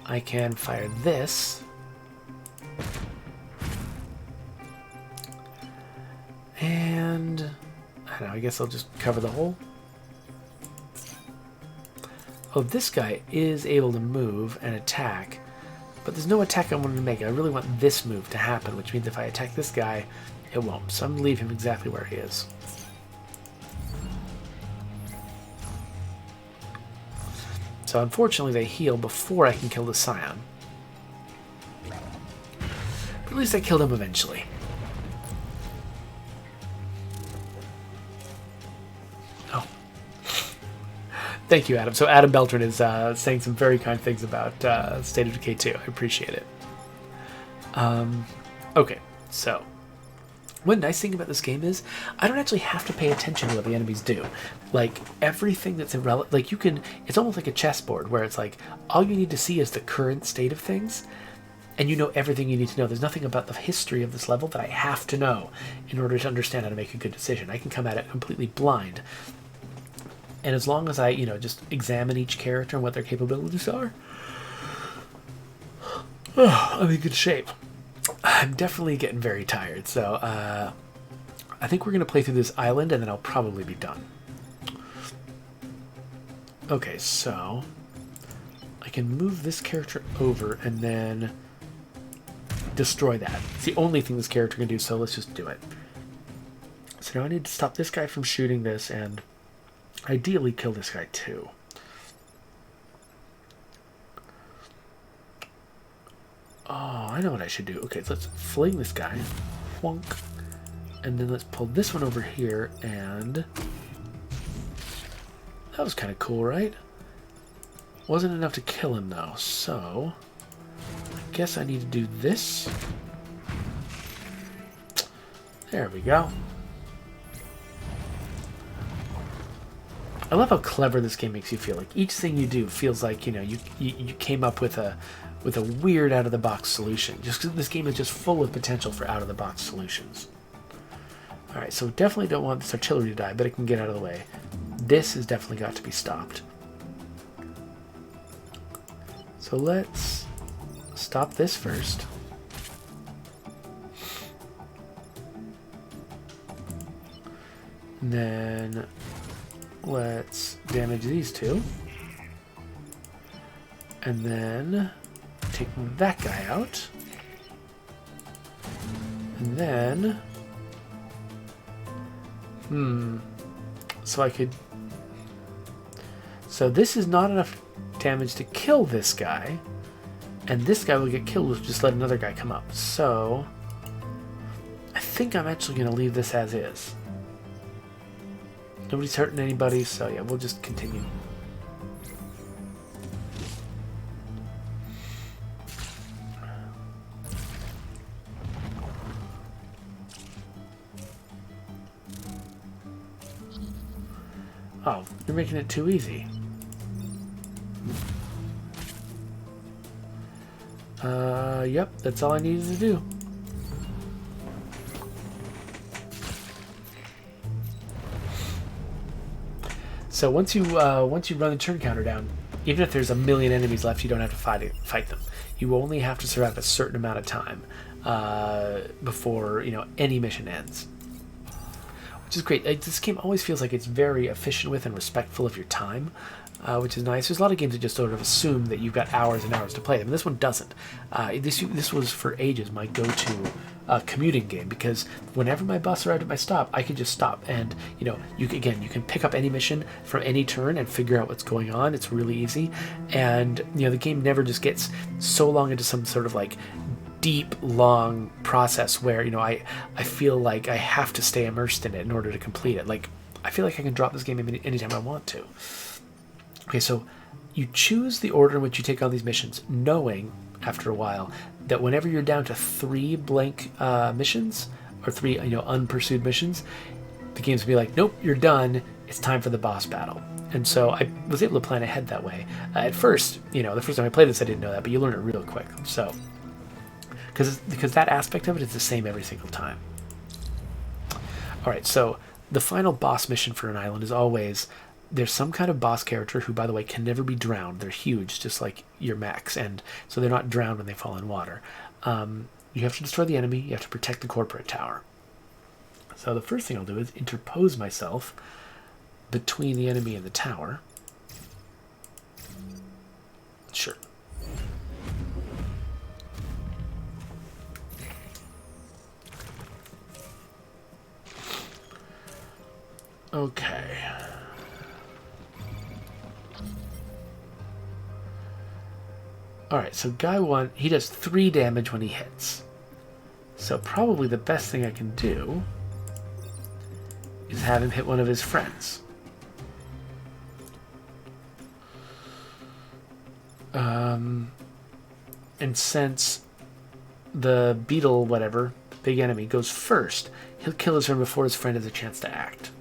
I can fire this. And I don't know, I guess I'll just cover the hole. Oh, this guy is able to move and attack, but there's no attack I wanted to make. I really want this move to happen, which means if I attack this guy, it won't. So I'm going to leave him exactly where he is. So unfortunately they heal before I can kill the Scion. But at least I killed him eventually. Oh. Thank you, Adam. So Adam Beltran is saying some very kind things about State of Decay 2. I appreciate it. Okay, so one nice thing about this game is I don't actually have to pay attention to what the enemies do. Like, everything that's irrelevant, like, you can, it's almost like a chessboard where it's like, all you need to see is the current state of things, and you know everything you need to know. There's nothing about the history of this level that I have to know in order to understand how to make a good decision. I can come at it completely blind. And as long as I, you know, just examine each character and what their capabilities are, I'm in good shape. I'm definitely getting very tired, so I think we're going to play through this island and then I'll probably be done. Okay, so I can move this character over and then destroy that. It's the only thing this character can do, so let's just do it. So now I need to stop this guy from shooting this and ideally kill this guy too. Oh, I know what I should do. Okay, so let's fling this guy. Wonk. And then let's pull this one over here, and that was kind of cool, right? Wasn't enough to kill him, though, so I guess I need to do this. There we go. I love how clever this game makes you feel. Like, each thing you do feels like, you know, you came up with a weird out-of-the-box solution. Just because this game is just full of potential for out-of-the-box solutions. Alright, so definitely don't want this artillery to die, but it can get out of the way. This has definitely got to be stopped. So let's stop this first. And then let's damage these two. And then take that guy out. And then so I could, so this is not enough damage to kill this guy, and this guy will get killed with just let another guy come up. So I think I'm actually going to leave this as is. Nobody's hurting anybody, so yeah, we'll just continue. Oh, you're making it too easy. Yep, that's all I needed to do. So once you run the turn counter down, even if there's a million enemies left, you don't have to fight them. You only have to survive a certain amount of time before, you know, any mission ends. Which is great. This game always feels like it's very efficient with and respectful of your time, which is nice. There's a lot of games that just sort of assume that you've got hours and hours to play them. And this one doesn't. This was for ages my go-to commuting game, because whenever my bus arrived at my stop, I could just stop, and you know, you can pick up any mission from any turn and figure out what's going on. It's really easy, and you know, the game never just gets so long into some sort of like deep, long process where, you know, I feel like I have to stay immersed in it in order to complete it. Like, I feel like I can drop this game anytime I want to. Okay, so you choose the order in which you take on these missions, knowing, after a while, that whenever you're down to 3 blank missions, or 3, you know, unpursued missions, the game's gonna be like, nope, you're done, it's time for the boss battle. And so I was able to plan ahead that way. At first, the first time I played this, I didn't know that, but you learn it real quick. So, because that aspect of it is the same every single time. All right, so the final boss mission for an island is always there's some kind of boss character who, by the way, can never be drowned. They're huge, just like your mechs, and so they're not drowned when they fall in water. You have to destroy the enemy. You have to protect the corporate tower. So the first thing I'll do is interpose myself between the enemy and the tower. Sure. Okay. Alright, so guy 1, he does 3 damage when he hits. So probably the best thing I can do is have him hit one of his friends. And since the beetle, whatever, the big enemy, goes first, he'll kill his friend before his friend has a chance to act.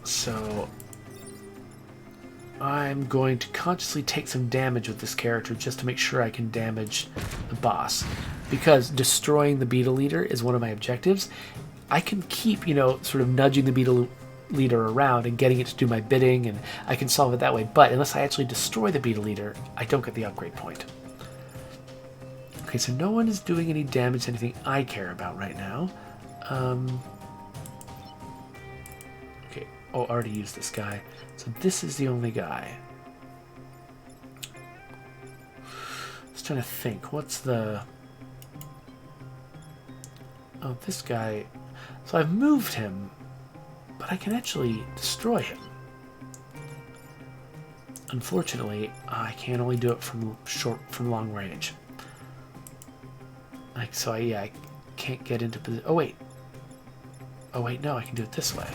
So I'm going to consciously take some damage with this character just to make sure I can damage the boss. Because destroying the beetle leader is one of my objectives. I can keep, sort of nudging the beetle leader around and getting it to do my bidding, and I can solve it that way. But unless I actually destroy the beetle leader, I don't get the upgrade point. Okay, so no one is doing any damage to anything I care about right now. Okay, I already used this guy. So this is the only guy. Just trying to think. What's the... Oh, this guy... So I've moved him, but I can actually destroy him. Unfortunately, I can only do it from long range. I can't get into position. Oh wait, no, I can do it this way.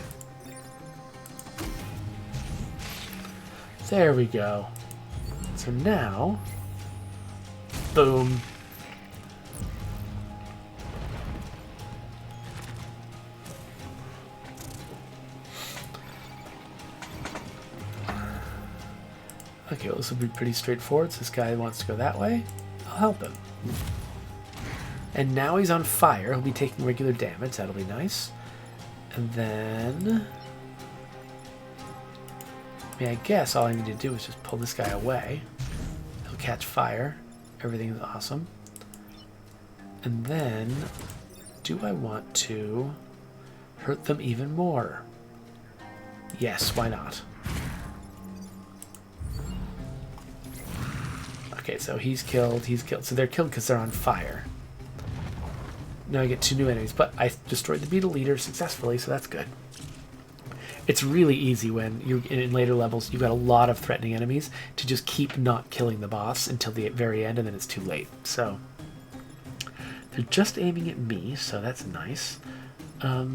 There we go. So now, boom. Okay, well, this will be pretty straightforward. So this guy wants to go that way. I'll help him. And now he's on fire. He'll be taking regular damage. That'll be nice. And then... I guess all I need to do is just pull this guy away. He'll catch fire. Everything is awesome. And then... do I want to hurt them even more? Yes, why not? Okay, so he's killed. So they're killed because they're on fire. Now I get 2 new enemies, but I destroyed the beetle leader successfully, so that's good. It's really easy when you're in later levels, you've got a lot of threatening enemies, to just keep not killing the boss until the very end, and then it's too late. So they're just aiming at me, so that's nice. I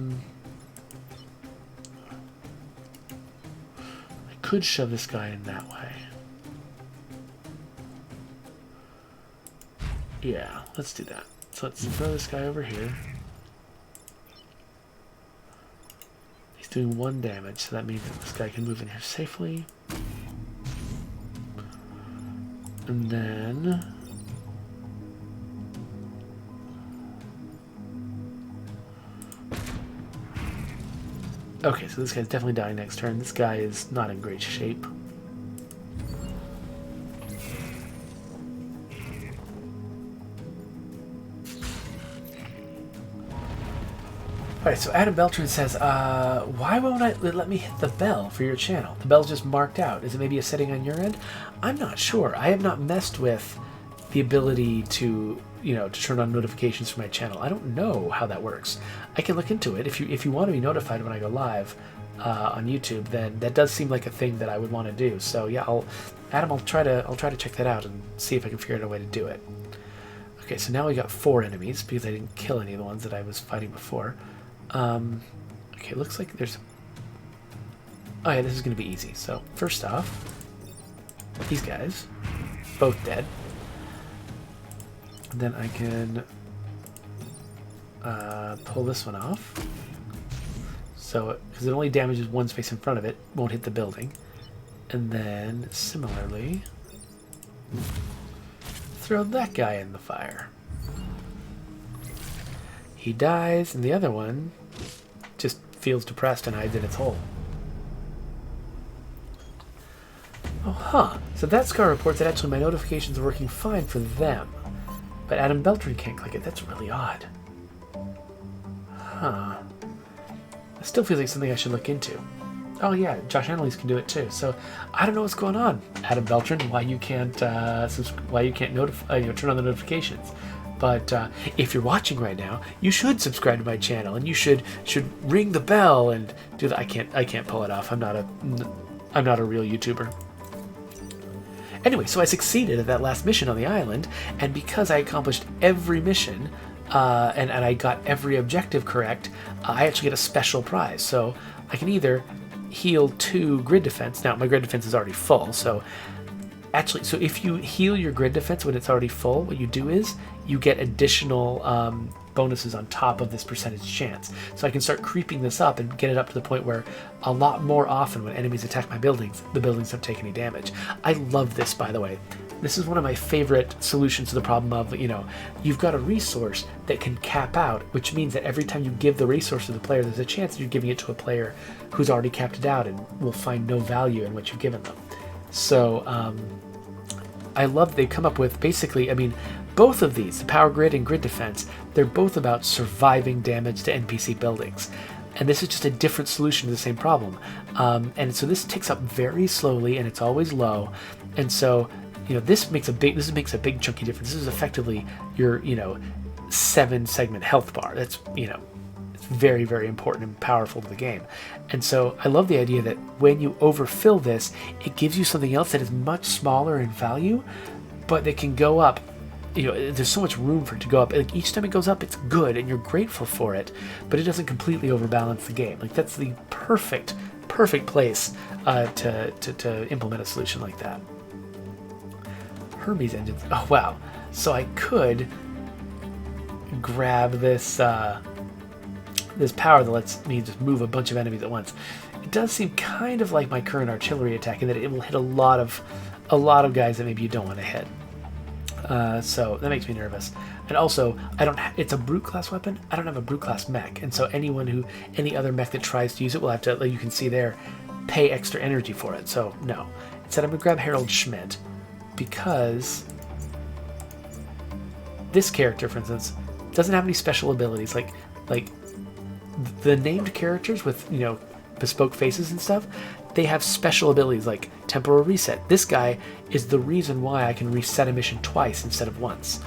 could shove this guy in that way. Yeah, let's do that. So let's throw this guy over here. He's doing 1 damage, so that means that this guy can move in here safely. And then... okay, so this guy's definitely dying next turn. This guy is not in great shape. Alright, so Adam Beltran says, why won't I let me hit the bell for your channel? The bell's just marked out. Is it maybe a setting on your end? I'm not sure. I have not messed with the ability to, to turn on notifications for my channel. I don't know how that works. I can look into it. If you want to be notified when I go live on YouTube, then that does seem like a thing that I would want to do. So yeah, Adam, I'll try to check that out and see if I can figure out a way to do it. Okay, so now we got 4 enemies because I didn't kill any of the ones that I was fighting before. Okay, looks like there's... oh yeah, this is going to be easy. So, first off, these guys, both dead. And then I can pull this one off. So, because it only damages one space in front of it, won't hit the building. And then, similarly, throw that guy in the fire. He dies, and the other one just feels depressed and hides in its hole. Oh, huh. So that Scar reports that actually my notifications are working fine for them. But Adam Beltran can't click it. That's really odd. Huh. It still feels like something I should look into. Oh yeah, Josh Annalise can do it too. So I don't know what's going on, Adam Beltran. Why you can't turn on the notifications? But if you're watching right now, you should subscribe to my channel, and you should ring the bell and do that. I can't pull it off. I'm not a real YouTuber. Anyway, so I succeeded at that last mission on the island, and because I accomplished every mission and I got every objective correct, I actually get a special prize. So I can either heal 2 grid defense. Now my grid defense is already full, so actually, so if you heal your grid defense when it's already full, what you do is you get additional bonuses on top of this percentage chance. So I can start creeping this up and get it up to the point where a lot more often when enemies attack my buildings, the buildings don't take any damage. I love this, by the way. This is one of my favorite solutions to the problem of, you've got a resource that can cap out, which means that every time you give the resource to the player, there's a chance that you're giving it to a player who's already capped it out and will find no value in what you've given them. So I love they've come up with basically, both of these, the power grid and grid defense, they're both about surviving damage to NPC buildings. And this is just a different solution to the same problem. And so this ticks up very slowly, and it's always low. And so, this makes a big chunky difference. This is effectively your, 7-segment health bar. That's, it's very, very important and powerful to the game. And so I love the idea that when you overfill this, it gives you something else that is much smaller in value, but that can go up. There's so much room for it to go up. Like each time it goes up, it's good and you're grateful for it, but it doesn't completely overbalance the game. Like that's the perfect place to implement a solution like that. Hermes engines. Oh wow! So I could grab this this power that lets me just move a bunch of enemies at once. It does seem kind of like my current artillery attack in that it will hit a lot of guys that maybe you don't want to hit. So that makes me nervous. And also, it's a brute class weapon. I don't have a brute class mech, and so any other mech that tries to use it will have to, like you can see there, pay extra energy for it. So no. Instead, I'm gonna grab Harold Schmidt because this character, for instance, doesn't have any special abilities. Like the named characters with bespoke faces and stuff, they have special abilities like temporal reset. This guy is the reason why I can reset a mission twice instead of once.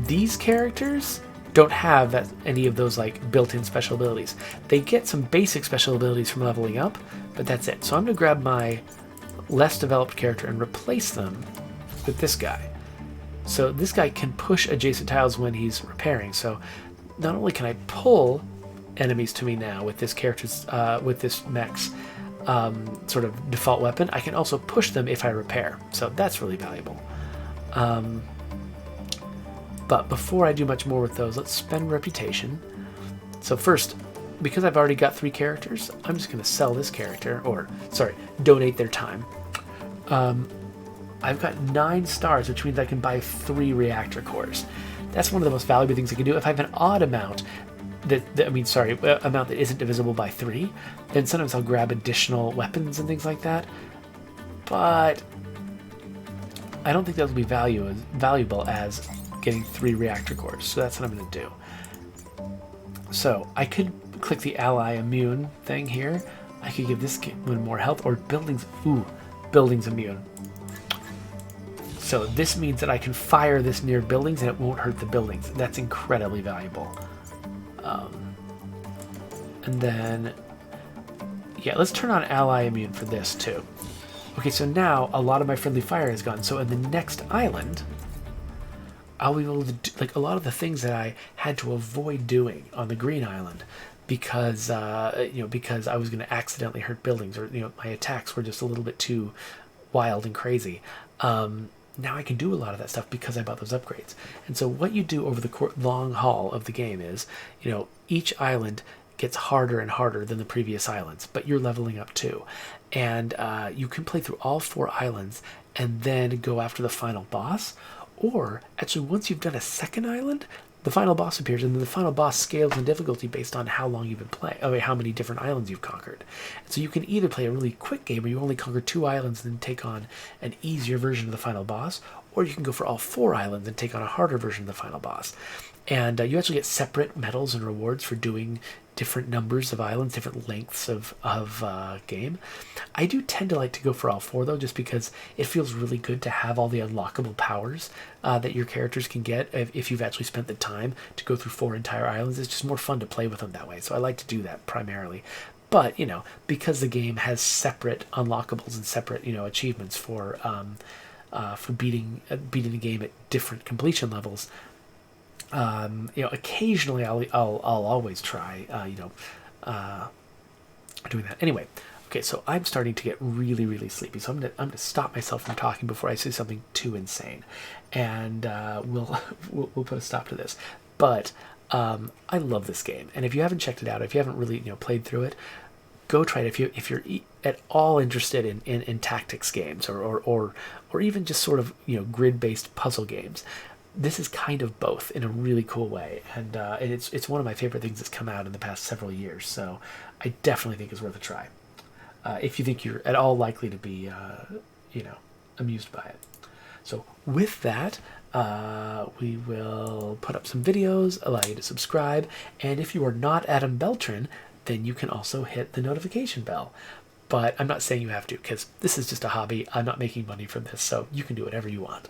These characters don't have any of those like built-in special abilities. They get some basic special abilities from leveling up, but that's it. So I'm going to grab my less developed character and replace them with this guy. So this guy can push adjacent tiles when he's repairing. So not only can I pull enemies to me now with this character's with this mech's sort of default weapon, I can also push them if I repair. So that's really valuable. But before I do much more with those, let's spend reputation. So first, because I've already got 3 characters, I'm just going to sell this character, donate their time. I've got 9 stars, which means I can buy 3 reactor cores. That's one of the most valuable things I can do. If I have an odd amount, amount that isn't divisible by 3, then sometimes I'll grab additional weapons and things like that. But I don't think that will be valuable as getting 3 reactor cores. So that's what I'm going to do. So I could click the ally immune thing here. I could give this one more health, or buildings. Ooh, buildings immune. So this means that I can fire this near buildings and it won't hurt the buildings. That's incredibly valuable. And then, yeah, let's turn on ally immune for this too. Okay, so now a lot of my friendly fire is gone. So in the next island, I'll be able to do like a lot of the things that I had to avoid doing on the green island because because I was going to accidentally hurt buildings, or my attacks were just a little bit too wild and crazy. now I can do a lot of that stuff because I bought those upgrades. And so what you do over the long haul of the game is, each island gets harder and harder than the previous islands, but you're leveling up too. And you can play through all 4 islands and then go after the final boss. Or actually, once you've done a second island, the final boss appears, and then the final boss scales in difficulty based on how long you've been playing, how many different islands you've conquered. And so you can either play a really quick game where you only conquer 2 islands and then take on an easier version of the final boss, or you can go for all 4 islands and take on a harder version of the final boss. And you actually get separate medals and rewards for doing different numbers of islands, different lengths of game. I do tend to like to go for all 4 though, just because it feels really good to have all the unlockable powers that your characters can get if you've actually spent the time to go through 4 entire islands. It's just more fun to play with them that way. So I like to do that primarily. But because the game has separate unlockables and separate achievements for beating the game at different completion levels. Occasionally I'll always try, doing that. Anyway, okay, so I'm starting to get really, really sleepy, so I'm gonna stop myself from talking before I say something too insane, and we'll put a stop to this. But I love this game, and if you haven't checked it out, if you haven't really played through it, go try it. If you're at all interested in tactics games or even just sort of grid-based puzzle games. This is kind of both in a really cool way, and it's one of my favorite things that's come out in the past several years, so I definitely think it's worth a try. If you think you're at all likely to be, amused by it. So with that, we will put up some videos, allow you to subscribe, and if you are not Adam Beltran, then you can also hit the notification bell. But I'm not saying you have to, because this is just a hobby. I'm not making money from this, so you can do whatever you want.